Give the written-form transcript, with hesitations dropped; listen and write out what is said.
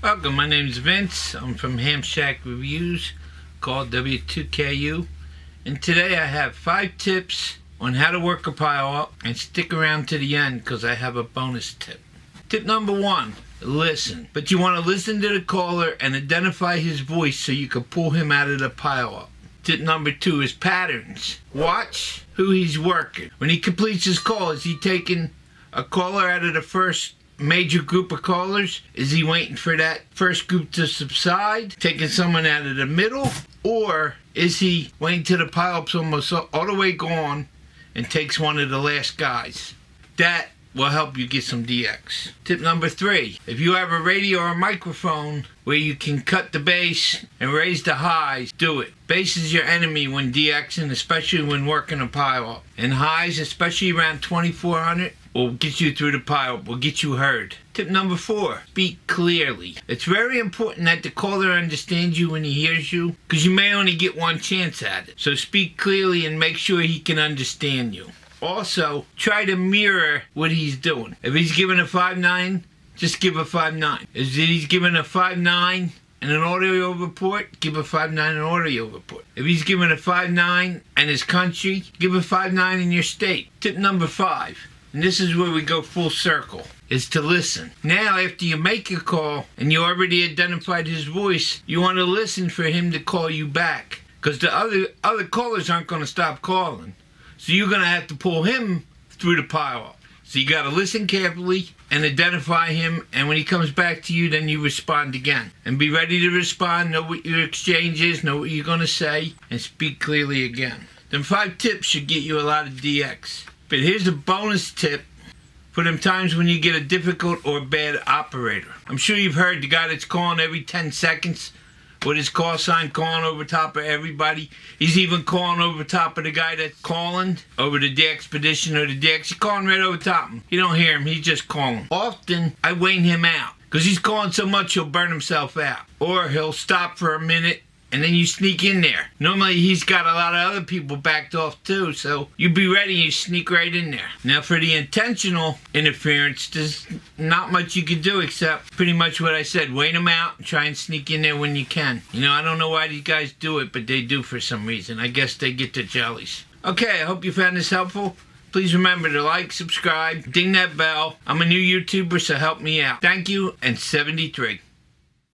Welcome, my name is Vince. I'm from Ham Shack Reviews, called W2KU. And today I have 5 tips on how to work a pile-up, and stick around to the end because I have a bonus tip. Tip number 1, listen. But you want to listen to the caller and identify his voice so you can pull him out of the pile-up. Tip number 2 is patterns. Watch who he's working. When he completes his call, is he taking a caller out of the first major group of callers? Is he waiting for that first group to subside, taking someone out of the middle? Or is he waiting till the pile-up's almost all the way gone and takes one of the last guys? That will help you get some DX. Tip number 3, if you have a radio or a microphone where you can cut the bass and raise the highs, do it. Bass is your enemy when DXing, especially when working a pile-up. And highs, especially around 2400, will get you through the pile-up, will get you heard. Tip number 4, speak clearly. It's very important that the caller understands you when he hears you, because you may only get one chance at it. So speak clearly and make sure he can understand you. Also, try to mirror what he's doing. If he's giving a 5.9, just give a 5.9. If he's giving a 5.9 and an audio report, give a 5.9 an audio report. If he's giving a 5.9 and his country, give a 5.9 in your state. Tip number 5, and this is where we go full circle, is to listen. Now, after you make a call and you already identified his voice, you want to listen for him to call you back, because the other callers aren't going to stop calling. So you're going to have to pull him through the pile-up. So you got to listen carefully and identify him, and when he comes back to you, then you respond again. And be ready to respond, know what your exchange is, know what you're going to say, and speak clearly again. Them 5 tips should get you a lot of DX. But here's a bonus tip for them times when you get a difficult or bad operator. I'm sure you've heard the guy that's calling every 10 seconds with his call sign, calling over top of everybody. He's even calling over top of the guy that's calling over the DXpedition or the DX. He's calling right over top of him. You don't hear him, he's just calling. Often, I wane him out, because he's calling so much he'll burn himself out. Or he'll stop for a minute, and then you sneak in there. Normally, he's got a lot of other people backed off too, so you be ready, you sneak right in there. Now, for the intentional interference, there's not much you can do except pretty much what I said. Wait them out and try and sneak in there when you can. You know, I don't know why these guys do it, but they do for some reason. I guess they get their jellies. Okay, I hope you found this helpful. Please remember to like, subscribe, ding that bell. I'm a new YouTuber, so help me out. Thank you, and 73.